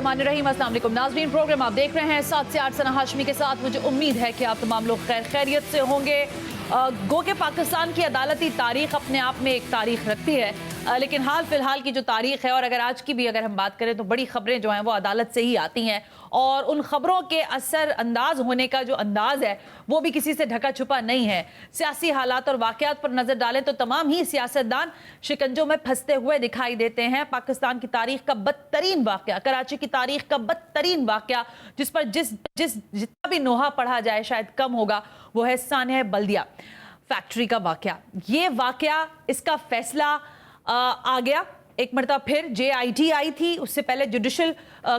बिस्मिल्लाहिर्रहमानिर्रहीम। अस्सलाम वालेकुम नाज़रीन, प्रोग्राम आप देख रहे हैं 7 से 8 सना हाशमी के साथ। मुझे उम्मीद है कि आप तमाम लोग खैरियत से होंगे। गो के पाकिस्तान की अदालती तारीख अपने आप में एक तारीख रखती है, लेकिन हाल फिलहाल की जो तारीख है और अगर आज की भी अगर हम बात करें तो बड़ी खबरें जो हैं वो अदालत से ही आती हैं और उन खबरों के असर अंदाज होने का जो अंदाज है वो भी किसी से ढका छुपा नहीं है। सियासी हालात और वाक़यात पर नज़र डालें तो तमाम ही सियासतदान शिकंजों में फंसते हुए दिखाई देते हैं। पाकिस्तान की तारीख का बदतरीन वाक़या, कराची की तारीख का बदतरीन वाक़या जिस पर जितना भी नोहा पढ़ा जाए शायद कम होगा, वो है सानिया बल्दिया फैक्ट्री का वाक़या। ये वाक़या, इसका फैसला आ गया एक मरतबा फिर। JIT आई थी, उससे पहले जुडिशल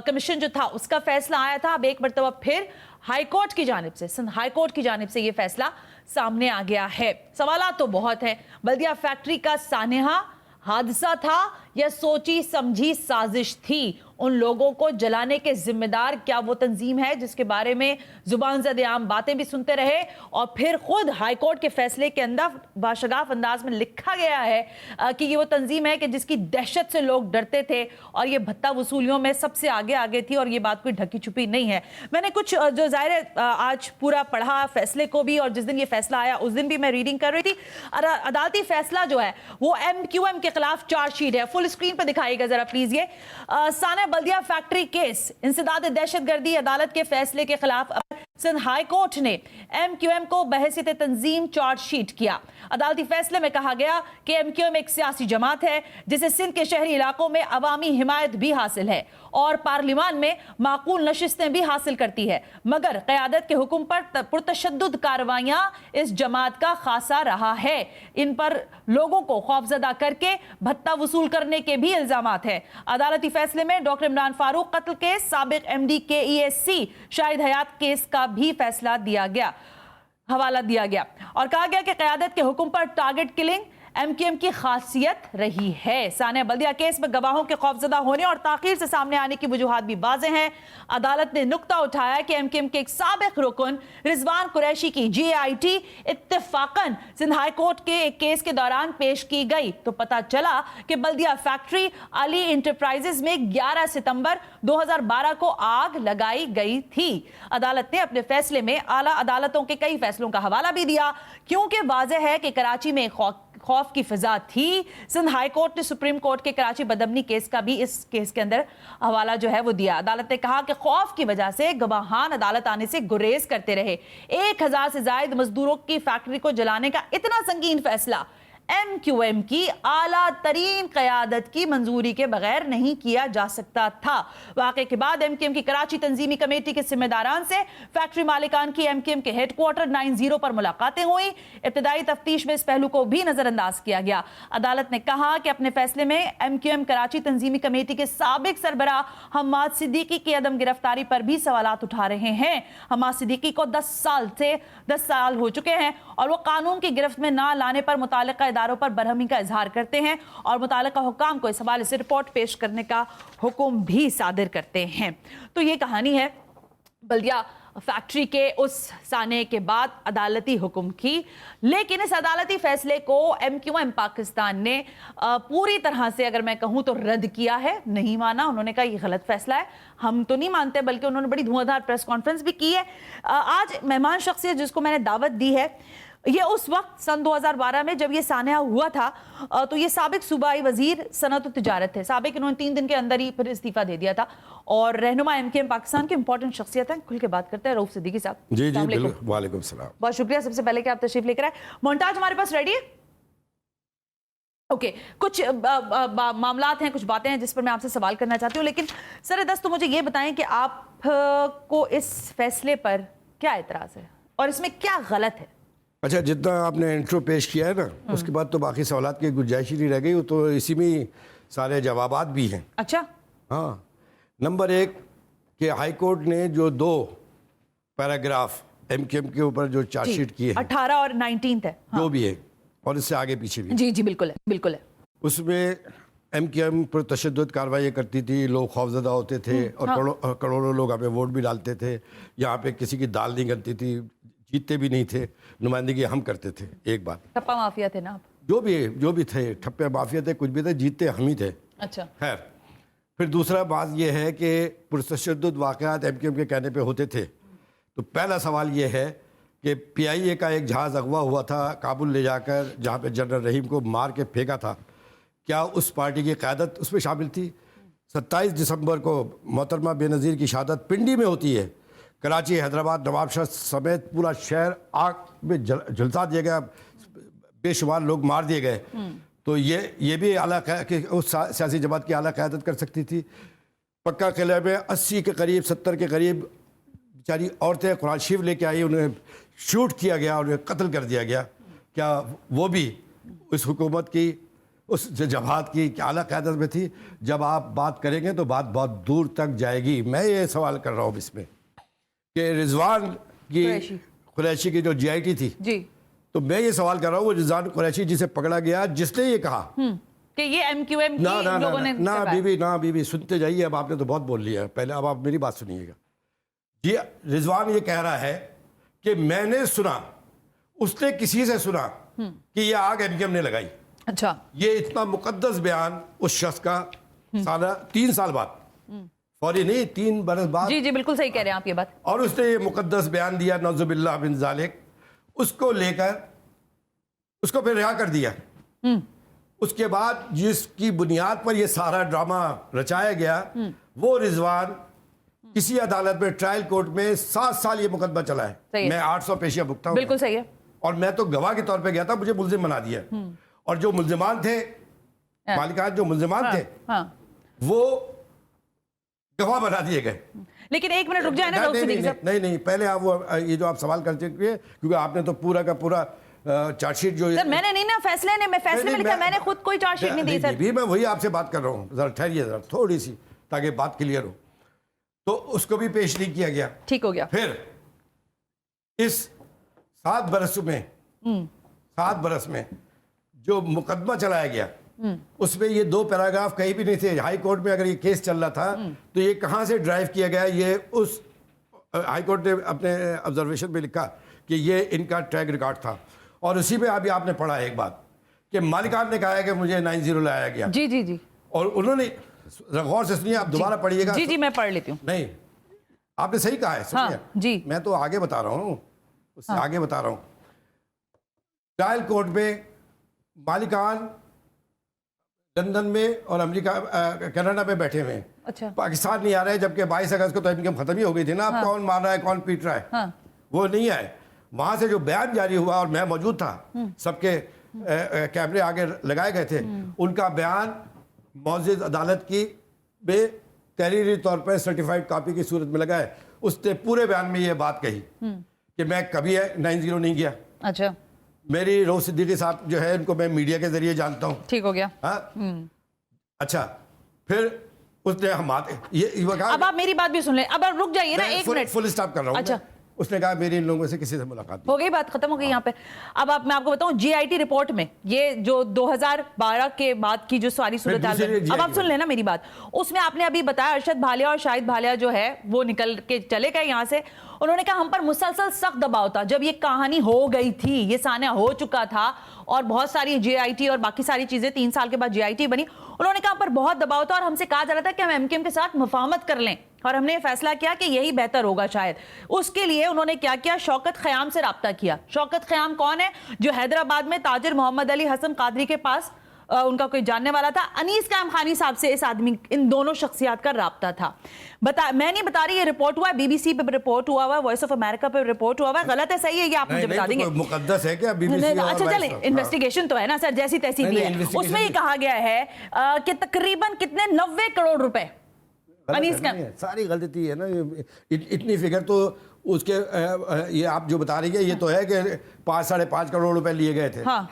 कमीशन जो था उसका फैसला आया था। अब एक मरतबा फिर हाई कोर्ट की जानिब से, सिंध हाई कोर्ट की जानिब से ये फैसला सामने आ गया है। सवालात तो बहुत हैं। बल्दिया फैक्ट्री का सानेहा हादसा था या सोची समझी साजिश थी? उन लोगों को जलाने के जिम्मेदार क्या वो तंजीम है जिसके बारे में जुबान ज़द आम बातें भी सुनते रहे और फिर खुद हाई कोर्ट के फैसले के अंदर बाशगाफ अंदाज में लिखा गया है कि ये वो तंजीम है कि जिसकी दहशत से लोग डरते थे और ये भत्ता वसूलियों में सबसे आगे थी और ये बात कोई ढकी छुपी नहीं है। मैंने कुछ जो ज़ाहिर है आज पूरा पढ़ा फैसले को भी, और जिस दिन ये फैसला आया उस दिन भी मैं रीडिंग कर रही थी। अदालती फैसला जो है वो MQM के खिलाफ चार्जशीट है। फुल स्क्रीन पर दिखाइएगा जरा प्लीज। ये सानिया बल्दिया फैक्ट्री केस इंसदाद दहशतगर्दी अदालत के फैसले के खिलाफ सिंध हाई कोर्ट ने MQM को बहसियत तंजीम चार्जशीट किया। अदालती फैसले में कहा गया कि MQM एक सियासी जमात है जिसे सिंध के शहरी इलाकों में अवामी हिमायत भी हासिल है और पार्लिमान में माकूल नशिस्तें भी हासिल करती है, मगर क़यादत के हुक्म पर पुरतशद्दुद कार्रवाइयां इस जमात का खासा रहा है। इन पर लोगों को खौफजदा करके भत्ता वसूल करने के भी इल्जामात है। अदालती फैसले में डॉक्टर इमरान फारूक कत्ल केस, साबिक MD KESC शाहिद हयात केस का भी फैसला दिया गया, हवाला दिया गया और कहा गया कि क़यादत के हुक्म पर टारगेट किलिंग MQM की खासियत रही है। सानिया बल्दिया केस में गवाहों के खौफजदा होने और ताखीर से सामने आने की वजूहात भी वाज़ेह हैं। अदालत ने नुक्ता उठाया कि MQM के एक साबिक रुकन रिजवान कुरैशी की JIT इत्तेफाकन सिंध हाई कोर्ट के एक केस के दौरान पेश की गई तो पता चला कि बल्दिया फैक्ट्री अली इंटरप्राइजेज में 11 सितंबर 2012 को आग लगाई गई थी। अदालत ने अपने फैसले में आला अदालतों के कई फैसलों का हवाला भी दिया, क्योंकि वाज़ेह है कि कराची में खौफ की फिजा थी। सिंध हाई कोर्ट ने सुप्रीम कोर्ट के कराची बदअमनी केस का भी इस केस के अंदर हवाला जो है वो दिया। अदालत ने कहा कि खौफ की वजह से गवाहान अदालत आने से गुरेज करते रहे। 1000 से ज्यादा मजदूरों की फैक्ट्री को जलाने का इतना संगीन फैसला MQM की आला तरीन क़यादत की मंजूरी के बगैर नहीं किया जा सकता था। वाक़े के बाद MQM की कराची तंजीमी कमेटी के जिम्मेदारान से फैक्ट्री मालिकान की MQM के हेडक्वार्टर 90 पर मुलाकातें हुई। इब्तदाई तफ्तीश में इस पहलू को भी नजरअंदाज किया गया। अदालत ने कहा कि अपने फैसले में MQM कराची तंजीमी कमेटी के साबिक सरबराह हम्माद सिद्दीकी की अदम गिरफ्तारी पर भी सवालात उठा रहे हैं। हम्माद सिद्दीकी को 10 साल हो चुके हैं और वो कानून की गिरफ्त में ना लाने पर मुतालिका इदारों पर बरहमी का इजहार करते हैं और मुतालिका हुक्काम को इस हवाले से रिपोर्ट पेश करने का हुक्म भी सादिर करते हैं। तो ये कहानी है बल्दिया फैक्ट्री के उस साने के बाद अदालती हुक्म की। लेकिन इस अदालती फैसले को MQM पाकिस्तान ने पूरी तरह से अगर मैं कहूं तो रद्द किया है, नहीं माना। उन्होंने कहा ये गलत फैसला है, हम तो नहीं मानते, बल्कि उन्होंने बड़ी धुआंधार प्रेस कॉन्फ्रेंस भी की है। आज मेहमान शख्सियत जिसको मैंने दावत दी है, ये उस वक्त सन 2012 में जब ये सानिया हुआ था तो ये साबिक सूबाई वजीर सनत और तिजारत थे। साबिक इन्होंने 3 दिन के अंदर ही फिर इस्तीफा दे दिया था और रहनुमा MQM पाकिस्तान के इंपॉर्टेंट शख्सियत हैं। खुल के बात करते हैं रऊफ सिद्दीकी साहब। जी जी वालेकुम सलाम। बहुत शुक्रिया सबसे पहले कि आप तशरीफ लेकर आए। मोन्टाज हमारे पास रेडी है? ओके, कुछ मामलात हैं, कुछ बातें हैं जिस पर मैं आपसे सवाल करना चाहती हूँ, लेकिन सर दस्त तो मुझे ये बताएं कि आपको इस फैसले पर क्या एतराज़ है और इसमें क्या गलत है? अच्छा, जितना आपने इंट्रो पेश किया है ना, उसके बाद तो बाकी सवालात की गुंजाइश ही नहीं रह गई, तो इसी में सारे जवाबात भी हैं। अच्छा, हाँ। नंबर 1 कि हाई कोर्ट ने जो 2 पैराग्राफ MQM के ऊपर जो चार्जशीट किए हैं, 18 और 19 है, जो भी है और इससे आगे पीछे भी, जी जी बिल्कुल है, बिल्कुल है। उसमें MQM पर तशद्दुद कार्रवाई करती थी, लोग खौफजदा होते थे और करोड़ों लोग हमें वोट भी डालते थे। यहाँ पे किसी की दाल नहीं करती थी, जीतते भी नहीं थे, नुमाइंदगी हम करते थे। एक बात, ठप्पा माफिया थे ना आप? जो भी थे, ठप्पे माफिया थे, कुछ भी थे, जीतते हम ही थे। अच्छा, खैर پھر دوسرا بات یہ ہے کہ پرتشدد واقعات ایم کیو ایم کے کہنے پہ ہوتے تھے، تو پہلا سوال یہ ہے کہ پی آئی اے کا ایک جہاز اغوا ہوا تھا کابل لے جا کر، جہاں پہ جنرل رحیم کو مار کے پھینکا تھا، کیا اس پارٹی کی قیادت اس میں شامل تھی؟ 27 دسمبر کو محترمہ بے نظیر کی شہادت پنڈی میں ہوتی ہے، کراچی، حیدرآباد، نواب شاہ سمیت پورا شہر آگ میں جھلسا دیا گیا، بے شمار لوگ مار دیے گئے. تو یہ بھی اعلیٰ کہ اس سیاسی جماعت کی اعلیٰ قیادت کر سکتی تھی. پکا قلعہ میں 80 کے قریب 70 کے قریب بیچاری عورتیں قرآن شریف لے کے آئی، انہیں شوٹ کیا گیا، انہیں قتل کر دیا گیا. کیا وہ بھی اس حکومت کی، اس جماعت کی اعلیٰ قیادت میں تھی؟ جب آپ بات کریں گے تو بات بہت دور تک جائے گی. میں یہ سوال کر رہا ہوں اس میں کہ رضوان کی قریشی کی جو جی آئی ٹی تھی، جی، تو میں یہ سوال کر رہا ہوں وہ رضوان قریشی جسے پکڑا گیا، جس نے یہ کہا کہ یہ ایم کیو ایم کی لوگوں نے نہ بی بی سنتے جائیے، اب آپ نے تو بہت بول لیا، پہلے اب آپ میری بات سنیے گا. جی رضوان یہ کہہ رہا ہے کہ میں نے سنا، اس نے کسی سے سنا کہ یہ آگ ایم کیو ایم نے لگائی. اچھا، یہ اتنا مقدس بیان اس شخص کا 3 سال بعد، فوری نہیں 3 برس بعد، جی جی بالکل صحیح کہہ رہے ہیں آپ یہ بات، اور اس نے یہ مقدس بیان دیا نعوذ باللہ من ذالک، اس کو لے کر اس کو پھر رہا کر دیا. اس کے بعد جس کی بنیاد پر یہ سارا ڈرامہ رچایا گیا، وہ رضوان کسی عدالت میں ٹرائل کورٹ میں 7 سال یہ مقدمہ چلا ہے. میں 800 پیشیاں بھگتا ہوں، بالکل صحیح ہے، اور میں تو گواہ کے طور پہ گیا تھا، مجھے ملزم بنا دیا. اور جو ملزمان تھے، مالکان جو ملزمان تھے، وہ گواہ بنا دیے گئے. لیکن ایک منٹ رک جائے نا، نہیں پہلے آپ وہ یہ جو آپ سوال کر چکے ہیں، کیونکہ آپ نے تو پورا کا پورا چارج شیٹ جو سر میں نے نہیں نا فیصلے میں لکھا، میں نے خود کوئی چارج شیٹ نہیں دی سر. میں وہی آپ سے بات کر رہا ہوں، ذرا ٹھہریے ذرا تھوڑی سی تاکہ بات کلیئر ہو. تو اس کو بھی پیش نہیں کیا گیا. ٹھیک ہو گیا. پھر اس 7 برس میں جو مقدمہ چلایا گیا، اس میں یہ 2 پیراگراف کہیں بھی نہیں تھے. ہائی کورٹ میں اگر یہ کیس چل رہا تھا تو یہ کہاں سے ڈرائیو کیا گیا؟ یہ اس ہائی کورٹ نے اپنے آبزرویشن میں لکھا کہ یہ ان کا ٹریک ریکارڈ تھا. اور اسی میں ابھی آپ نے پڑھا ایک بات کہ مالکان نے کہا ہے کہ مجھے 90 لایا گیا. جی جی جی، اور انہوں نے غور سے سنیے، آپ دوبارہ پڑھیے گا. جی جی میں پڑھ لیتی ہوں. نہیں آپ نے صحیح کہا ہے، سنیے جی، میں تو آگے بتا رہا ہوں، اس سے آگے بتا رہا ہوں. ٹرائل کورٹ میں مالکان لندن میں اور امریکہ کینیڈا میں بیٹھے ہوئے ہیں. اچھا، پاکستان نہیں آ رہے، جبکہ 22 اگست کو تو انکم ختم ہی ہو گئی تھی نا. اب کون مار رہا ہے، کون پیٹ رہا ہے، وہ نہیں آئے. وہاں سے جو بیان جاری ہوا، اور میں موجود تھا، سب کے کیمرے آگے لگائے گئے تھے، ان کا بیان معزز عدالت کی بے تحریری طور پر سرٹیفائیڈ کاپی کی صورت میں لگا ہے. اس نے پورے بیان میں یہ بات کہی کہ میں کبھی 90 نہیں گیا. اچھا، میری روز صدیقی صاحب جو ہے ان کو میں میڈیا کے ذریعے جانتا ہوں. ٹھیک ہو گیا. اچھا، پھر اس نے اب آپ میری بات بھی سن لیں. اب آپ رک جائیے نا ایک منٹ، فل اسٹاپ کر رہا ہوں. اچھا، اس نے کہا میری ان لوگوں سے کسی سے ملاقات ہو گئی، بات ختم ہو گئی یہاں پہ. اب میں آپ کو بتاؤں جی آئی ٹی رپورٹ میں یہ جو 2012 کے بعد کی جو ساری صورتحال، اب آپ سن لینا میری بات. اس میں آپ نے ابھی بتایا ارشد بھالیا اور شاہد بھالیا جو ہے وہ نکل کے چلے گئے یہاں سے. انہوں نے کہا ہم پر مسلسل سخت دباؤ تھا. جب یہ کہانی ہو گئی تھی، یہ سانحہ ہو چکا تھا اور بہت ساری جے آئی ٹی اور باقی ساری چیزیں 3 سال کے بعد جے آئی ٹی بنی، انہوں نے کہا ہم پر بہت دباؤ تھا اور ہم سے کہا جا رہا تھا کہ ہم ایم کیو ایم کے ساتھ مفاہمت کر لیں، اور ہم نے یہ فیصلہ کیا کہ یہی بہتر ہوگا شاید. اس کے لیے انہوں نے کیا کیا؟ شوکت خیام سے رابطہ کیا. شوکت خیام کون ہے؟ جو حیدرآباد میں تاجر محمد علی حسن قادری کے پاس ان کا کوئی جاننے والا تھا. انیس قائم خانی صاحب سے اس آدمی، ان دونوں شخصیات کا رابطہ تھا. میں نہیں بتا رہی، یہ رپورٹ ہوا ہے، بی بی سی پہ رپورٹ ہوا ہوا ہے، وائس آف امریکہ پہ رپورٹ ہوا ہوا ہے. غلط ہے صحیح ہے یہ آپ مجھے بتا دیں گے. مقدس ہے کیا بی بی سی؟ اچھا چلیں، انویسٹیگیشن تو ہے نا سر، جیسی تیسی بھی ہے. اس میں یہ کہا گیا ہے کہ تقریباً کتنے 90 کروڑ روپے انیس کا. ساری غلطی ہے نا، اتنی فگر تو اس کے یہ آپ جو بتا رہی ہے یہ تو ہے کہ 5-5.5 کروڑ روپے لیے گئے تھے. ہاں،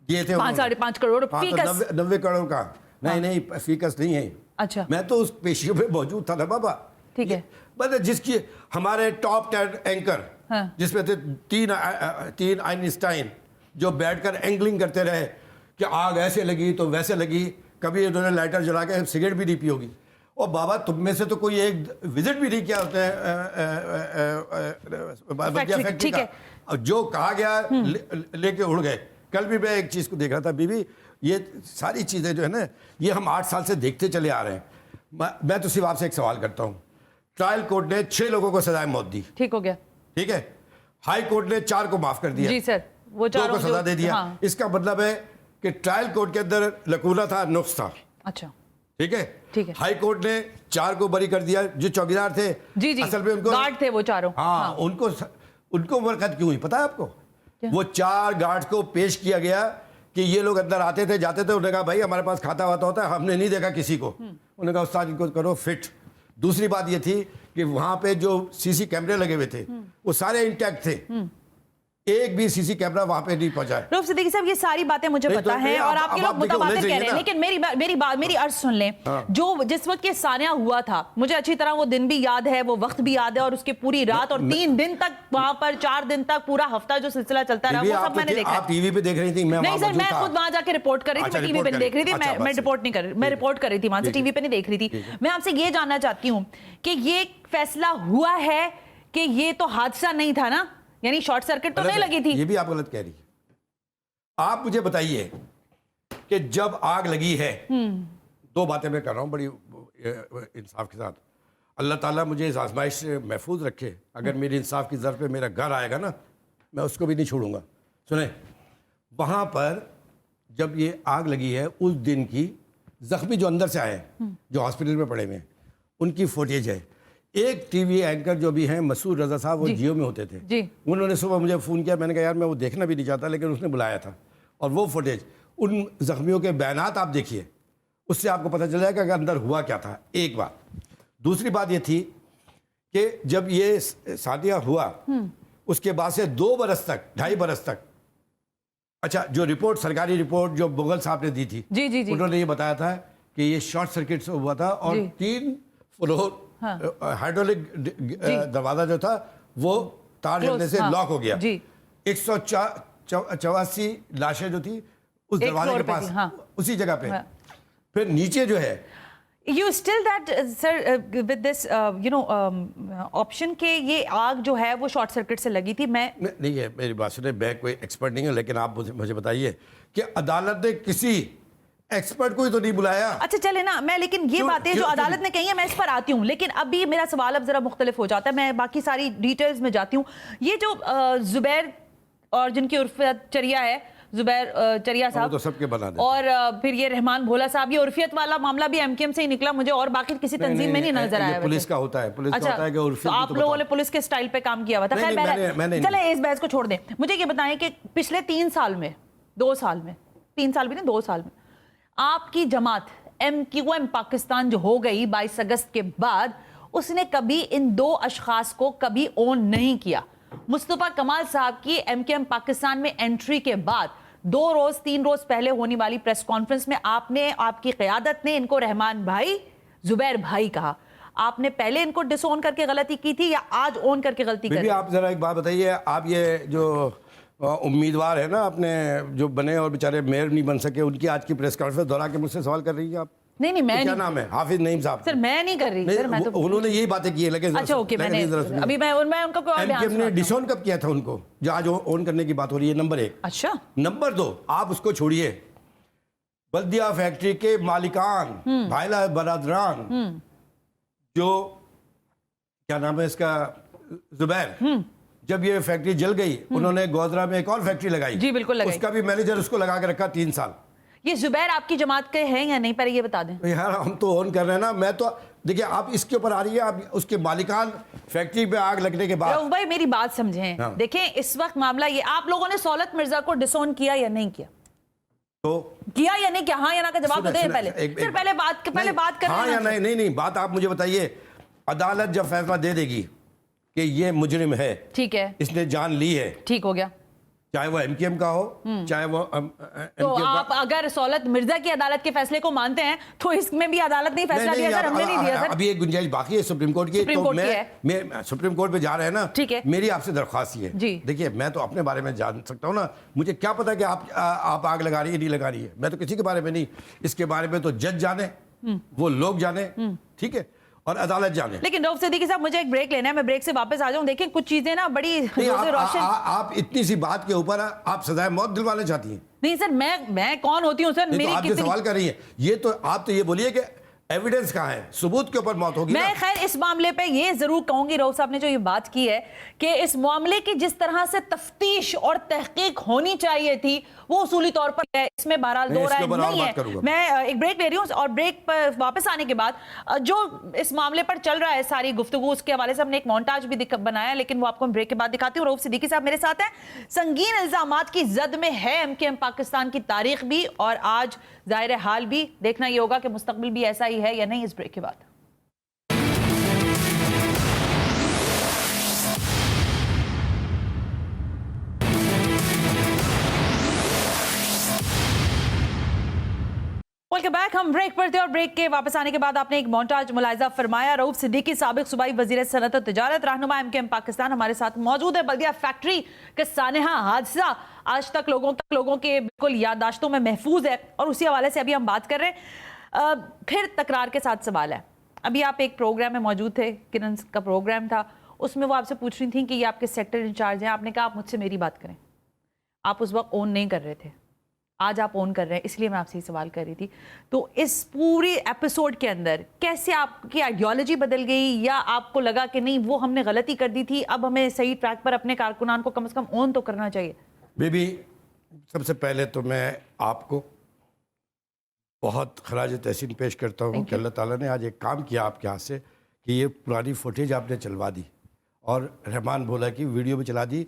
یہ تھے 5-5.5 کروڑ فیکس. 90 کروڑ کا نہیں فیکس نہیں ہے. اچھا، میں تو اس پیشیوں پہ موجود تھا نا بابا. ٹھیک ہے، مطلب جس کی ہمارے ٹاپ 10 اینکر جس میں تھے 3 آئنسٹائن، جو بیٹھ کر اینگلنگ کرتے رہے کہ آگ ایسے لگی تو ویسے لگی، کبھی انہوں نے لائٹر جلا کے سگریٹ بھی نہیں پی ہوگی. اور بابا تم میں سے تو کوئی ایک وزٹ بھی نہیں کیا ہوتا ہے ٹھیک ہے، جو کہا گیا لے کے اڑ گئے. کل بھی میں ایک چیز کو دیکھ رہا تھا، بی بی یہ ساری چیزیں جو ہے نا، یہ ہم 8 سال سے دیکھتے چلے آ رہے ہیں. मैं तो सिर्फ आपसे एक सवाल करता हूँ, ट्रायल कोर्ट ने 6 लोगों को सजाए मौत दी, ठीक हो गया, ठीक है, हाई कोर्ट ने 4 को माफ कर दिया, जी सर, वो 2 को सजा दे दिया। हाँ। इसका मतलब है कि ट्रायल कोर्ट के अंदर लकूना था, नुक्स था, अच्छा ठीक है, ठीक है। हाई कोर्ट ने 4 को बरी कर दिया जो चौकीदार थे, जी जी, असल में उनको गार्ड थे वो चारों, हाँ, उनको बरकत क्यों हुई पता है आपको? वो 4 गार्ड्स को पेश किया गया कि ये लोग अंदर आते थे जाते थे, उन्होंने कहा भाई हमारे पास खाता वाता होता है, हमने नहीं देखा किसी को, उन्होंने कहा उस्ताद इनको करो फिट। दूसरी बात ये थी कि वहां पे जो सीसी कैमरे लगे हुए थे वो सारे इंटैक्ट थे, एक भी सीसी कैमरा वहां पे नहीं पहुंचा है। रऊफ सिद्दीकी साहब, ये सारी बातें मुझे पता है और आपके लोग मुतबादिल कह रहे हैं, लेकिन मेरी अर्ज सुन लें। जो जिस वक्त ये सानिया हुआ था, मुझे अच्छी तरह वो दिन भी याद है, वो वक्त भी याद है, और उसकी पूरी रात और 3 दिन तक वहां पर 4 दिन तक पूरा हफ्ता जो सिलसिला चलता रहा, वो सब मैंने देखा। आप टीवी पे देख रही थी? नहीं सर, मैं खुद वहां जाके रिपोर्ट कर रही थी, मैं टीवी पे नहीं देख रही थी, मैं रिपोर्ट नहीं कर रही, मैं रिपोर्ट कर रही थी वहां से, टीवी पे नहीं देख रही थी। मैं आपसे ये जानना चाहती हूँ कि ये फैसला हुआ है कि ये तो हादसा नहीं था ना, यानी शॉर्ट सर्किट तो नहीं लगी थी? ये भी आप गलत कह रही है। आप मुझे बताइए कि जब आग लगी है, 2 बातें मैं कर रहा हूं बड़ी इंसाफ के साथ, अल्लाह ताला मुझे इस आजमाइश से महफूज रखे। अगर मेरी इंसाफ की ज़र पे मेरा घर आएगा ना, मैं उसको भी नहीं छोड़ूंगा। सुने, वहां पर जब ये आग लगी है उस दिन की जख्मी जो अंदर से आए हैं, जो हॉस्पिटल में पड़े हुए हैं, उनकी फुटेज है। एक टीवी एंकर जो भी हैं मसूद रजा साहब, वो जियो में होते थे जी। उन्होंने सुबह मुझे फ़ोन किया, मैंने कहा यार मैं वो देखना भी नहीं चाहता, लेकिन उसने बुलाया था, और वो फुटेज, उन जख्मियों के बयानात आप देखिए, उससे आपको पता चल जाएगा कि अंदर हुआ क्या था। एक बात। दूसरी बात ये थी कि जब ये सानिया हुआ उसके बाद से 2 बरस तक, 2.5 बरस तक, अच्छा जो रिपोर्ट, सरकारी रिपोर्ट जो मुगल साहब ने दी थी, जी जी जी, उन्होंने ये बताया था कि ये शॉर्ट सर्किट से हुआ था और 3 फ्लोर हाइड्रोलिक दरवाजा जो था वो तार जलने से लॉक हो गया। 184 लाशें जो थी उस दरवाजे के पास, उसी जगह पे। फिर नीचे जो है, You still that sir with this option के ये आग जो है वो शॉर्ट सर्किट से लगी थी? मैं नहीं है, मेरी बात सुने, मैं कोई एक्सपर्ट नहीं हूँ, लेकिन आप मुझे बताइए कि अदालत ने किसी एक्सपर्ट को ही तो नहीं बुलाया। अच्छा चले ना, मैं लेकिन ये बातें जो अदालत ने कही है मैं इस पर आती हूँ, लेकिन अभी मेरा सवाल अब जरा मुख्तलिफ हो जाता है, मैं बाकी सारी डिटेल्स में जाती हूँ। ये जो जुबैर और जिनकी उर्फियत चरिया है, जुबैर चरिया साहब तो सबके बना दे, और फिर ये रहमान भोला साहब, ये उर्फियत वाला मामला भी एमकेएम से ही निकला मुझे, और बाकी किसी तंजीम में नहीं नजर आया। पुलिस का होता है, पुलिस का होता है कि उर्फियत, आप लोगों ने पुलिस के स्टाइल पे काम किया हुआ था। खैर चले इस बहस को छोड़ दें, मुझे ये बताएं कि पिछले 3 साल में, 2 साल में, 3 साल भी नहीं 2 साल में, आपकी जमात MQM पाकिस्तान जो हो गई 22 अगस्त के बाद, उसने कभी इन 2 अशखास को कभी ओन नहीं किया। मुस्तफा कमाल साहब की MQM पाकिस्तान में एंट्री के बाद 2 रोज 3 रोज पहले होने वाली प्रेस कॉन्फ्रेंस में आपने, आपकी क़यादत ने इनको रहमान भाई, जुबैर भाई कहा। आपने पहले इनको डिसओन करके गलती की थी या आज ओन करके गलती की? आप जरा एक बात बताइए, आप ये जो उम्मीदवार है ना अपने जो बने और बेचारे मेयर नहीं बन सके, उनकी आज की प्रेस कॉन्फ्रेंस दोहरा के मुझसे सवाल कर रही हैं आप? नहीं मैं क्या नाम है? हाफिज नईम साहब। सर मैं नहीं कर रही सर, मैं तो उन्होंने यही बातें की है, लेकिन अच्छा ओके, मैंने अभी मैं उनका कोई एमकेएम ने डिसोन कब किया था उनको, जो आज ओन करने की बात हो रही है? नंबर 1। अच्छा नंबर 2, आप उसको छोड़िए, बल्दिया फैक्ट्री के मालिकान भाईला बरादरान, जो क्या नाम है इसका, जुबैर, जब ये फैक्ट्री जल गई उन्होंने गोधरा में एक और फैक्ट्री लगाई। जी बिल्कुल लगाई। उसका भी मैनेजर उसको लगा के रखा 3 साल। ये जुबैर आपकी जमात के हैं या नहीं, पहले ये बता दें। यार हम तो ऑन कर रहे हैं ना, मैं तो देखिए आप इसके ऊपर आ रही है, आप उसके मालिकान फैक्ट्री पे आग लगने के बाद। रऊफ भाई मेरी बात समझें, हाँ। देखें इस वक्त मामला ये, आप लोगों ने सौलत मिर्जा को डिसोन किया या नहीं किया? तो किया या नहीं किया? हाँ या ना का जवाब दें पहले। फिर पहले बात करें। हाँ या नहीं बात आप मुझे बताइए। अदालत जब फैसला दे देगी कि ये मुजरिम है, ठीक है, इसने जान ली है, ठीक हो गया, चाहे वो MQM का हो चाहे वो तो आप अगर सौलत मिर्जा की अदालत के फैसले को मानते हैं तो इसमें भी अदालत ने फैसला दिया सर, हमने नहीं दिया सर। अभी एक गुंजाइश बाकी है सुप्रीम कोर्ट की, तो मैं सुप्रीम कोर्ट पे जा रहे हैं ना, ठीक है, मेरी आपसे दरख्वास्त है, देखिए मैं तो अपने बारे में जान सकता हूँ ना, मुझे क्या पता कि आप आग लगा रही है नहीं लगा रही है, मैं तो किसी के बारे में नहीं, इसके बारे में तो जज जाने, वो लोग जाने, ठीक है, और अदालत जाने। लेकिन रऊफ सिद्दीकी साहब मुझे एक ब्रेक लेना है, मैं ब्रेक से वापस आ जाऊं। देखिए कुछ चीजें ना बड़ी रोशन, आप इतनी सी बात के ऊपर आप सजाए मौत दिलवाना चाहती हैं? नहीं सर, मैं कौन होती हूं सर? मेरी आप जो सवाल कर रही हैं, ये तो आप तो ये बोलिए कि एविडेंस कहाँ है, सबूत के ऊपर मौत होगी मैं ना। खैर इस मामले पे ये जरूर कहूंगी, रऊफ साहब ने जो ये बात की है कि इस मामले की जिस तरह से तफ्तीश और तहकीक होनी चाहिए थी वो उसूली तौर पर है, इसमें बहरहाल दो राय नहीं है। मैं एक ब्रेक ले रही हूँ और ब्रेक पर वापस आने के बाद जो इस मामले पर चल रहा है सारी गुफ्तगू, उसके हवाले से हमने एक मोन्टाज भी बनाया, लेकिन वो आपको हम ब्रेक के बाद दिखाती हूँ। रऊफ सिद्दीकी साहब मेरे साथ हैं। संगीन इल्जामात की जद में है एमकेएम पाकिस्तान की तारीख भी और आज जाहिर हाल भी। देखना ये होगा कि मुस्तकबिल भी ऐसा ही है या नहीं, इस ब्रेक के बाद। Welcome back. हम ब्रेक पर थे और ब्रेक के वापस आने के बाद आपने एक मोन्टाज मुलाहिजा फरमाया। रऊफ सिद्दीकी साबिक सूबाई वजीर सनअत और तिजारत, रहनुमा एमकेएम पाकिस्तान हमारे साथ मौजूद है। बल्दिया फैक्ट्री के सानेहा हादसा आज तक लोगों के बिल्कुल याददाश्तों में महफूज है और उसी हवाले से अभी हम बात कर रहे हैं। फिर तकरार के साथ सवाल है, अभी आप एक प्रोग्राम में मौजूद थे, किरण का प्रोग्राम था, उसमें वो आपसे पूछ रही थी कि ये आपके सेक्टर इंचार्ज हैं, आपने कहा आप मुझसे मेरी बात करें। आप उस वक्त ओन नहीं कर रहे थे, आज आप ओन कर रहे हैं, इसलिए मैं आपसे सवाल कर रही थी। तो इस पूरी एपिसोड के अंदर कैसे आपकी आइडियोलॉजी बदल गई, या आपको लगा कि नहीं वो हमने गलती कर दी थी, अब हमें सही ट्रैक पर अपने कारकुनान को कम से कम ओन तो करना चाहिए? बेबी, सबसे पहले तो मैं आपको बहुत खराज तहसीन पेश करता हूँ कि अल्लाह ताला ने आज एक काम किया आपके हाथ से कि ये पुरानी फुटेज आपने चलवा दी और रहमान भोला की वीडियो भी चला दी।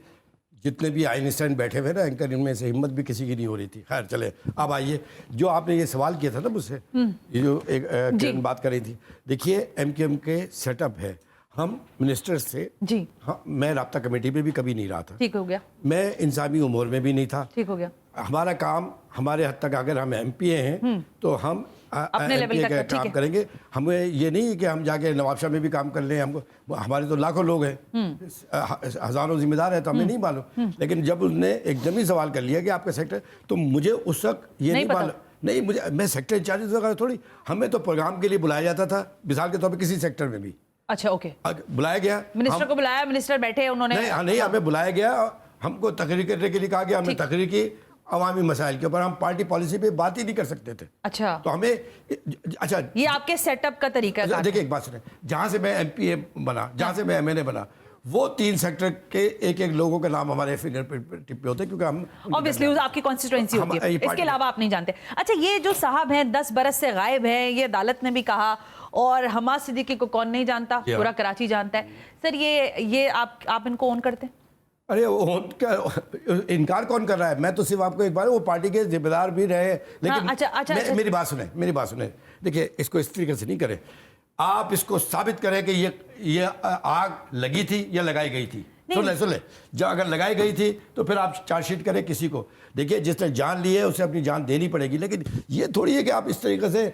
जितने भी आइंस्टाइन बैठे हुए ना एंकर, इनमें से हिम्मत भी किसी की नहीं हो रही थी। खैर चले, अब आइए, जो आपने ये सवाल किया था ना मुझसे, ये जो एक किरण बात कर रही थी, देखिए एमकेएम के सेटअप है, हम मिनिस्टर से जी, हाँ, मैं राब्ता कमेटी में भी कभी नहीं रहा था, ठीक हो गया। मैं इंसानी उम्र में भी नहीं था, ठीक हो गया। हमारा काम हमारे हद तक, अगर हम एमपीए हैं तो हम अपने लेवल का काम करेंगे। हमें ये नहीं कि हम जाके नवाबशाह में भी काम कर लें, हमको, हमारे तो लाखों लोग हैं, हजारों जिम्मेदार हैं, तो हमें नहीं मालूम। लेकिन जब उसने एकदम ही सवाल कर लिया कि आपका सेक्टर, तो मुझे उस वक्त ये नहीं मालूम, नहीं मुझे, मैं सेक्टर इंचार्ज थोड़ी, हमें तो प्रोग्राम के लिए बुलाया जाता था, मिसाल के तौर पर किसी सेक्टर में भी। अच्छा, ओके, बुलाया गया, मिनिस्टर को बुलाया, मिनिस्टर बैठे, उन्होंने नहीं हमें बुलाया गया, हमको तकरीर करने के लिए कहा गया, हमने तकरीर की अवामी मसाइल के ऊपर, हम पार्टी पॉलिसी पे बात ही नहीं कर सकते थे। अच्छा, तो हमें, अच्छा, ये आपके सेटअप का तरीका है। देखिए एक बात सुने, जहां से मैं एमपीए बना, जहां से मैं एमएनए बना, वो 3 सेक्टर के एक लोगों के नाम हमारे फिंगरप्रिंट पे होते हैं, क्योंकि हम ऑब्वियसली आपकी कॉन्स्टिट्यूएंसी होती है, इसके अलावा आप नहीं जानते। अच्छा, ये जो साहब हैं 10 बरस से गायब हैं, ये अदालत ने भी कहा, और हमाद सिद्दीकी को कौन नहीं जानता, पूरा कराची जानता है। सर ये आप इनको ओन करते हैं? अरे इनकार कौन कर रहा है? मैं तो सिर्फ आपको एक बार, वो पार्टी के जिम्मेदार भी रहे, लेकिन अच्छा, मेरी बात सुने, देखिए इसको इस तरीके से नहीं करें, आप इसको साबित करें कि ये आग लगी थी या लगाई गई थी। सुन ले, जब अगर लगाई गई थी तो फिर आप चार्जशीट करें किसी को। देखिए जिसने जान ली है उसे अपनी जान देनी पड़ेगी, लेकिन ये थोड़ी है कि आप इस तरीके से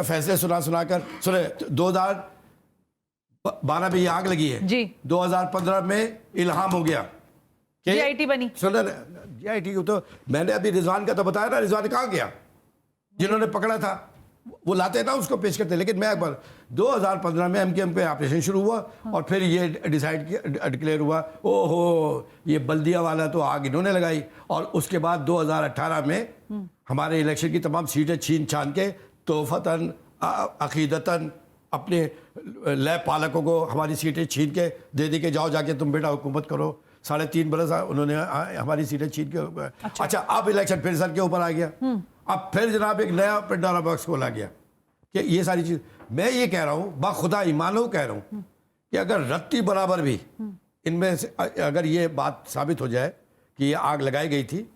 फैसले सुना कर सुने। 2012 में ये आग लगी है जी, 2015 में इल्हाम हो गया, जीआईटी बनी। सुन, जीआईटी तो मैंने अभी रिजवान का तो बताया ना, रिजवान कहाँ गया? जिन्होंने पकड़ा था वो लाते ना, उसको पेश करते। लेकिन मैं एक बार 2015 में एमकेएम पे ऑपरेशन शुरू हुआ और फिर ये डिक्लेयर हुआ, ओहो ये बल्दिया वाला तो आग इन्होंने लगाई। और उसके बाद 2018 में हमारे इलेक्शन की तमाम सीटें छीन छान के तोहफतन अकीदतन अपने लैब पालकों को हमारी सीटें छीन के दे दी के जाओ जाके तुम बेटा हुकूमत करो। 3.5 बरस उन्होंने हमारी सीटें छीन के। अच्छा, अब इलेक्शन फिर सर के ऊपर आ गया, अब फिर जनाब एक नया पेंडोरा बॉक्स खोला गया कि ये सारी चीज। मैं ये कह रहा हूँ, बाखुदा ईमानो कह रहा हूँ कि अगर रत्ती बराबर भी इनमें से अगर ये बात साबित हो जाए कि ये आग लगाई गई थी,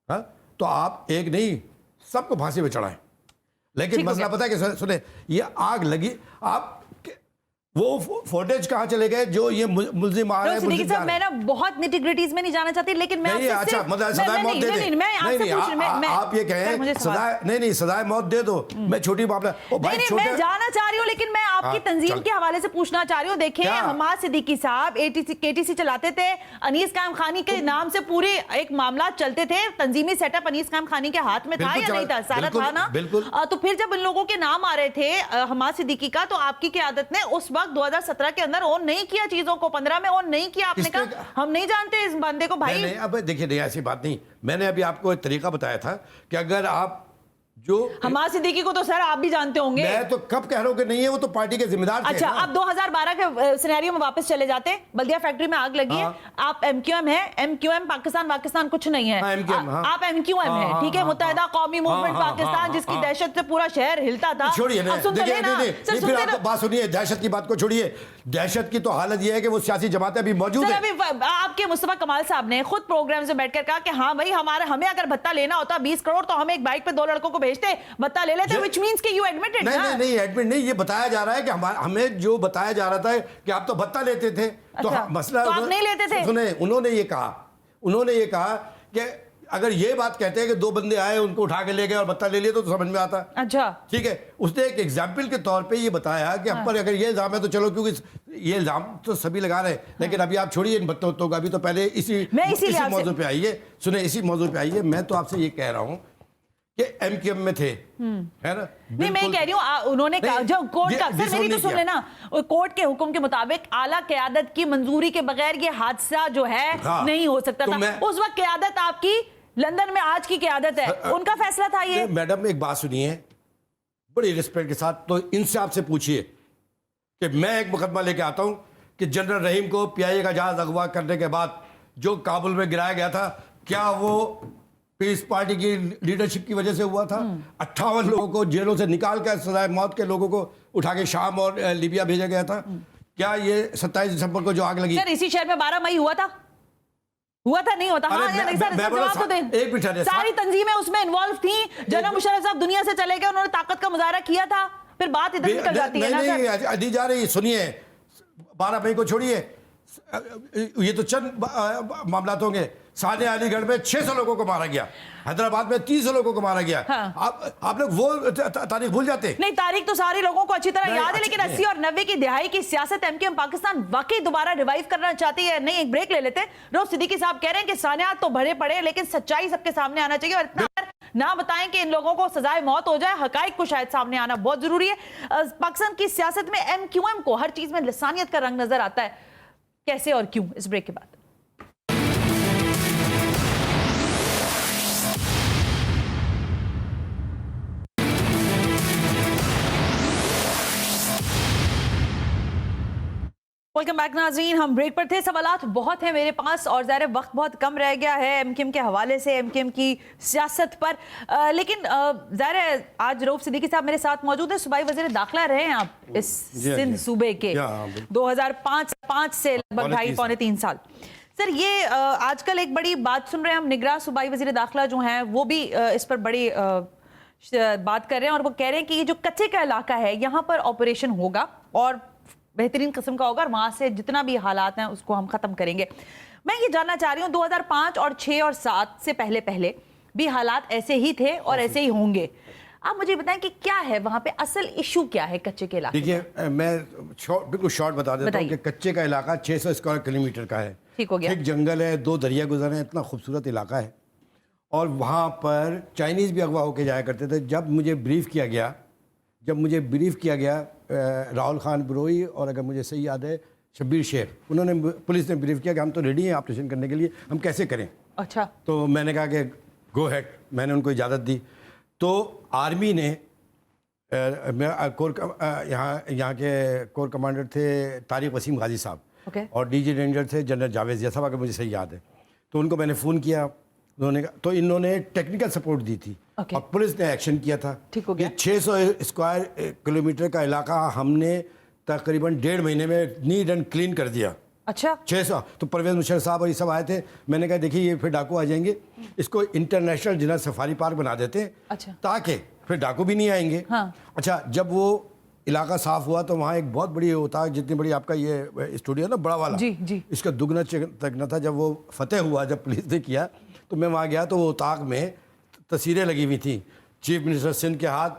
हाँ, तो आप एक नहीं सबको फांसी पे चढ़ाएं। लेकिन मसला पता है कि सुने, ये आग लगी, आप वो फुटेज कहाँ चले गए जो ये मुल्जिम आ रहे हैं? साहब मैं ना बहुत निटिग्रिटीज में नहीं जाना चाहती, लेकिन मैं नहीं, अच्छा मतलब सजाए मौत दे दे। आप ये कहें सजाए, नहीं सजाए मौत दे दो, मैं छोटी मामला मैं जाना चाह रही हूँ, लेकिन मैं आपकी तंजीम के हवाले से पूछना चाह रही हूँ। देखिए हमाद सिद्दीकी साहब केटीसी चलाते थे, अनीस कायम खानी के नाम से पूरे एक मामला चलते थे, तंजीमी सेटअप अनीस कायम खानी के हाथ में था या नहीं था? सारा था ना। तो फिर जब इन लोगों के नाम आ रहे थे हमाद सिद्दीकी का, तो आपकी क़यादत ने उस वक्त 2017 के अंदर ऑन नहीं किया चीजों को, 15 में ऑन नहीं किया। आपने कहा हम नहीं जानते इस बंदे को भाई। नहीं, अब देखिए नहीं, ऐसी बात नहीं। मैंने अभी आपको एक तरीका बताया था कि अगर आप जो हमाद सिद्दीकी को तो सर आप भी जानते होंगे। मैं तो कब कह रहा हूँ कि नहीं है, वो तो पार्टी के जिम्मेदार थे। अच्छा, अब 2012 के सिनेरियो में वापस चले जाते हैं, बल्दिया फैक्ट्री में आग लगी है, आप एमक्यूएम है, एमक्यूएम पाकिस्तान कुछ नहीं है, आप एमक्यूएम है, ठीक है, मुत्तहिदा कौमी मूवमेंट पाकिस्तान, जिसकी दहशत से पूरा शहर हिलता था। छोड़िए फिर आप बात सुनिए, दहशत की बात को छोड़िए, दहशत की तो हालत ये है कि वो सियासी जमातें अभी मौजूद है। आपके मुस्तफा कमाल साहब ने खुद प्रोग्राम से बैठकर कहा कि हाँ भाई हमें अगर भत्ता लेना होता 20 करोड़ तो हम एक बाइक पे 2 लड़कों को भेजते, भत्ता ले लेते, which means कि you admitted। नहीं एडमिट नहीं, ये बताया जा रहा है कि हमें जो बताया जा रहा था कि आप तो भत्ता लेते थे। तो मसला, तो आप नहीं लेते थे। सुने, उन्होंने ये कहा कि अगर ये बात कहते हैं कि 2 बंदे आए, उनको उठा के ले गए और भत्ता ले लिया, तो समझ में आता। अच्छा, ठीक है, उसने एक एग्जाम्पल के तौर पे ये बताया कि हम पर अगर ये इल्जाम है तो चलो, क्योंकि ये इल्जाम तो सभी लगा रहे हैं, लेकिन अभी आप छोड़िए इन भत्तों का, अभी तो पहले इसी मौजूद पे आइए। सुने, इसी मौजूद पे आइए। मैं तो आपसे ये कह रहा हूँ कि एमक्यूएम में थे, है ना? नहीं, मैं कह रही हूँ उन्होंने कहा जो कोर्ट का, सर मेरी तो सुन लेना, कोर्ट के हुक्म के मुताबिक आला क़यादत की मंजूरी के बगैर ये हादसा जो है नहीं हो सकता था। उस वक्त क़यादत आपकी लंदन में आज की क़यादत है, उनका फैसला था ये। मैडम एक बात सुनिए बड़ी रिस्पेक्ट के साथ, तो इनसे आपसे पूछिए कि मैं एक मुकदमा लेके आता हूं कि जनरल रहीम को पीआईए का जहाज अगवा करने के बाद जो काबुल में गिराया गया था, क्या वो पीस पार्टी की लीडरशिप की वजह से हुआ था? 58 लोगों को जेलों से निकाल कर सजाए मौत के लोगों को उठा के शाम और लीबिया भेजा गया था। क्या ये 27 दिसंबर को जो आग लगी, सर इसी शहर में 12 मई हुआ था नहीं होता? हाँ या नहीं सर, जवाब तो दें। एक मिनट, सारी तंजीमें उसमें इन्वॉल्व थी, जनरल मुशर्रफ साहब दुनिया से चले गए, उन्होंने ताकत का मुजाहरा किया था, फिर बात इधर निकल जाती है ना सर। नहीं अदी जा रही, सुनिए, 12 मई को छोड़िए, ये तो चंद मामला होंगे। साने अलीगढ़ में 600 लोगों को मारा गया, हैदराबाद में 300 लोगों को मारा गया। हाँ। आप लोग वो तारीख भूल जाते? नहीं, तारीख तो सारे लोगों को अच्छी तरह याद है, लेकिन 80 और 90 की दिहाई की सियासत एमक्यूएम पाकिस्तान वाकई दोबारा रिवाइव करना चाहती है। नहीं, एक ब्रेक ले लेते हैं। रऊफ सिद्दीकी साहब कह रहे हैं कि सानियात तो भरे पड़े, लेकिन सच्चाई सबके सामने आना चाहिए, और इतना ना बताएं कि इन लोगों को सजाए मौत हो जाए, हकाइक को शायद सामने आना बहुत जरूरी है। पाकिस्तान की सियासत में एमक्यूएम को हर चीज में लिसानियत का रंग नजर आता है, कैसे और क्यों? इस ब्रेक के बाद। वेलकम बैक नाज़रीन, हम ब्रेक पर थे। सवालात बहुत हैं मेरे पास और ज़ाहिर वक्त बहुत कम रह गया है एमक्यूएम के हवाले से, एमक्यूएम की सियासत पर, लेकिन ज़ाहिर आज रऊफ सिद्दीकी साहब मेरे साथ मौजूद है। सूबाई वज़ीर दाखिला रहे हैं आप इस सिंध सूबे के 2005 से लगभग 2.5-3 साल। सर ये आजकल एक बड़ी बात सुन रहे हैं हम, निगरान सूबाई वज़ीर दाखिला जो हैं वो भी इस पर बड़ी बात कर रहे हैं, और वो कह रहे हैं कि ये जो कच्चे का इलाका है यहाँ पर ऑपरेशन होगा और बेहतरीन किस्म का होगा, और वहाँ से जितना भी हालात हैं उसको हम ख़त्म करेंगे। मैं ये जानना चाह रही हूँ 2005 और 6 और 7 से पहले भी हालात ऐसे ही थे और ऐसे ही होंगे। आप मुझे बताएं कि क्या है वहाँ पे, असल इशू क्या है कच्चे के इलाके? देखिए, मैं बिल्कुल शॉर्ट बता देता हूँ कि कच्चे का इलाका 600 स्क्वायर किलोमीटर का है। ठीक हो गया। एक जंगल है, 2 दरिया गुजरे हैं, इतना खूबसूरत इलाका है, और वहाँ पर चाइनीज़ भी अगवा होके जाया करते थे। जब मुझे ब्रीफ किया गया राहुल खान बरोई और अगर मुझे सही याद है शब्बीर शेख, उन्होंने, पुलिस ने ब्रीफ किया कि हम तो रेडी हैं ऑपरेशन करने के लिए, हम कैसे करें। अच्छा। तो मैंने कहा कि गो हेड, मैंने उनको इजाज़त दी। तो आर्मी ने यहाँ के कोर कमांडर थे तारिक वसीम गाजी साहब, और डीजी रेंजर थे जनरल जावेद साहब, अगर मुझे सही याद है। तो उनको मैंने फ़ोन किया, तो इन्होंने टेक्निकल सपोर्ट दी थी, और पुलिस ने एक्शन किया था। ठीक हो गया। 600 स्क्वायर किलोमीटर का इलाका हमने तकरीबन 1.5 महीने में नीट एंड क्लीन कर दिया। अच्छा। 600। तो परवेज मुशर्रफ साहब और ये सब आए थे, मैंने कहा देखिए ये फिर डाकू आ जाएंगे, इसको इंटरनेशनल जिना सफारी पार्क बना देते हैं। अच्छा। ताकि फिर डाकू भी नहीं आएंगे। हाँ। अच्छा, जब वो इलाका साफ हुआ तो वहाँ एक बहुत बड़ी होता है, जितनी बड़ी आपका ये स्टूडियो ना बड़ा वाला, जी। इसका दुगना तगना था। जब वो फतेह हुआ, जब पुलिस ने किया, तो मैं वहाँ गया तो वो उताक में तस्वीरें लगी हुई थी, चीफ मिनिस्टर सिंध के हाथ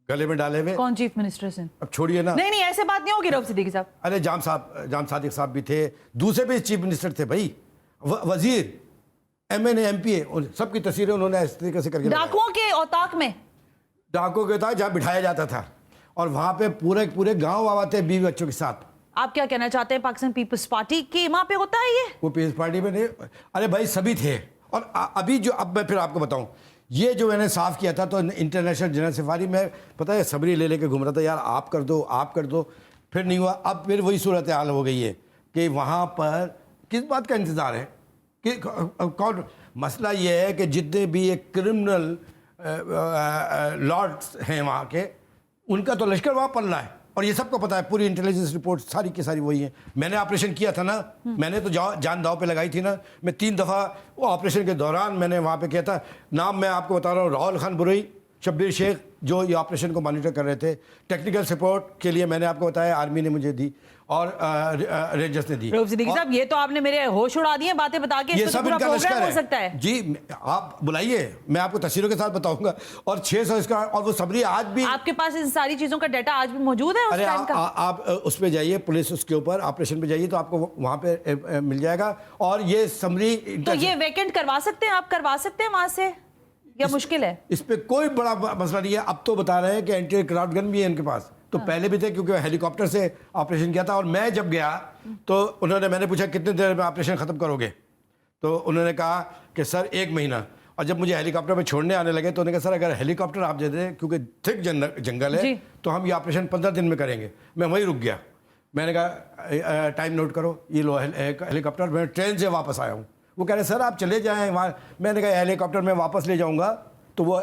गले में डाले हुए। कौन चीफ मिनिस्टर सिंध? अब छोड़िए ना। नहीं ऐसे बात नहीं होगी रऊफ सिद्दीकी साहब। अरे जाम सादिक साहब भी थे, दूसरे भी चीफ मिनिस्टर थे भाई, वजीर, MNA MPA, सबकी तस्वीरें उन्होंने इस तरीके से करके डाकुओं के औताक में, डाकुओं के औताक जहाँ बिठाया जाता था, और वहाँ पे पूरे गाँव आवा थे बीवी बच्चों के साथ। आप क्या कहना चाहते हैं, पाकिस्तान पीपल्स पार्टी की वहाँ पे होता है ये? वो पीपल्स पार्टी में नहीं, अरे भाई सभी थे। और अभी जो, अब मैं फिर आपको बताऊं, یہ جو میں نے صاف کیا تھا تو انٹرنیشنل جنرل سفاری میں پتہ ہے صبری لے کے گھوم رہا تھا، یار آپ کر دو آپ کر دو، پھر نہیں ہوا. اب پھر وہی صورتحال ہو گئی ہے کہ وہاں پر کس بات کا انتظار ہے کہ کون. مسئلہ یہ ہے کہ جتنے بھی ایک کرمنل لارڈس ہیں وہاں کے، ان کا تو لشکر وہاں پل رہا ہے، اور یہ سب کو پتا ہے، پوری انٹیلیجنس رپورٹ ساری کی ساری وہی ہیں. میں نے آپریشن کیا تھا نا، میں نے تو جان داؤ پہ لگائی تھی نا. میں 3 دفعہ وہ آپریشن کے دوران میں نے وہاں پہ کیا تھا. نام میں آپ کو بتا رہا ہوں، راول خان بروئی، شبیر شیخ، جو یہ آپریشن کو مانیٹر کر رہے تھے. ٹیکنیکل سپورٹ کے لیے میں نے آپ کو بتایا آرمی نے مجھے دی اور رینجرز نے دی. رؤوف صدیقی صاحب یہ تو آپ نے میرے ہوش اڑا دیے باتیں بتا کے، یہ اس کو سب تو ان پورا کا لشکر پروگرام ہو سکتا ہے ہے. جی. آپ بلائیے، میں آپ کو تصویروں کے ساتھ بتاؤں گا. اور 600 اس کا، اور وہ صبری آج بھی آپ کے پاس ان ساری چیزوں کا ڈیٹا آج بھی موجود ہے اس ارے ٹائم کا؟ آپ اس پہ جائیے، پولیس اس کے اوپر آپریشن پہ جائیے تو آپ کو وہاں پہ مل جائے گا. اور یہ سمری تو یہ ویکنٹ کروا سکتے ہیں آپ، کروا سکتے ہیں وہاں سے، یا مشکل ہے؟ اس پہ کوئی بڑا مسئلہ نہیں ہے. اب تو بتا رہے ہیں کہ اینٹی ایئرکرافٹ گن بھی ہے ان کے پاس، تو پہلے بھی تھے کیونکہ ہیلی کاپٹر سے آپریشن کیا تھا. اور میں جب گیا تو میں نے پوچھا کتنے دیر میں آپریشن ختم کرو گے، تو انہوں نے کہا کہ سر 1 مہینہ. اور جب مجھے ہیلی کاپٹر پہ چھوڑنے آنے لگے تو انہوں نے کہا سر اگر ہیلی کاپٹر آپ دے دیں، کیونکہ تھک جنگل ہے، تو ہم یہ آپریشن 15 دن میں کریں گے. میں وہیں رک گیا. میں نے کہا ٹائم نوٹ کرو، یہ لو ہیلی کاپٹر. میں ٹرین سے واپس آیا ہوں. وہ کہہ رہے سر آپ چلے جائیں وہاں. میں نے کہا ہیلی کاپٹر میں واپس لے جاؤں گا. تو وہ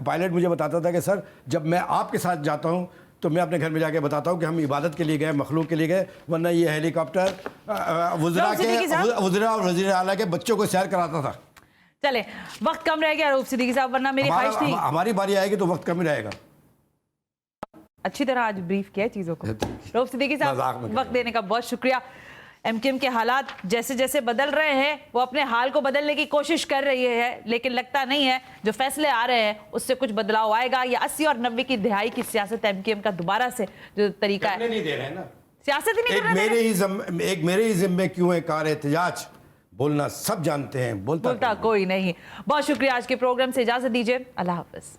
پائلٹ مجھے بتاتا تھا کہ سر جب میں آپ کے ساتھ جاتا ہوں تو میں اپنے گھر میں جا کے بتاتا ہوں کہ ہم عبادت کے لیے گئے، مخلوق کے لیے گئے، ورنہ یہ ہیلی کاپٹر وزراء اور وزیر اعلیٰ کے بچوں کو سیر کراتا تھا. چلے وقت کم رہ گیا رؤوف صدیقی صاحب، ورنہ میری خواہش تھی ہماری باری آئے گی تو وقت کم ہی رہے گا. اچھی طرح آج بریف کیا چیزوں کو. رؤوف صدیقی صاحب وقت دینے کا بہت شکریہ. ایم کیو ایم کے حالات جیسے جیسے بدل رہے ہیں، وہ اپنے حال کو بدلنے کی کوشش کر رہی ہے، لیکن لگتا نہیں ہے جو فیصلے آ رہے ہیں اس سے کچھ بدلاؤ آئے گا. یا 80 اور 90 کی دہائی کی سیاست ایم کیو ایم کا دوبارہ سے جو طریقہ ہے، نہیں دے رہے ہیں نا سیاست ہی نہیں کر رہے. ایک میرے ہی ذمے کیوں ہے کار احتجاج، بولنا سب جانتے ہیں، بولتا کوئی نہیں. بہت شکریہ. آج کے پروگرام سے اجازت دیجیے. اللہ حافظ.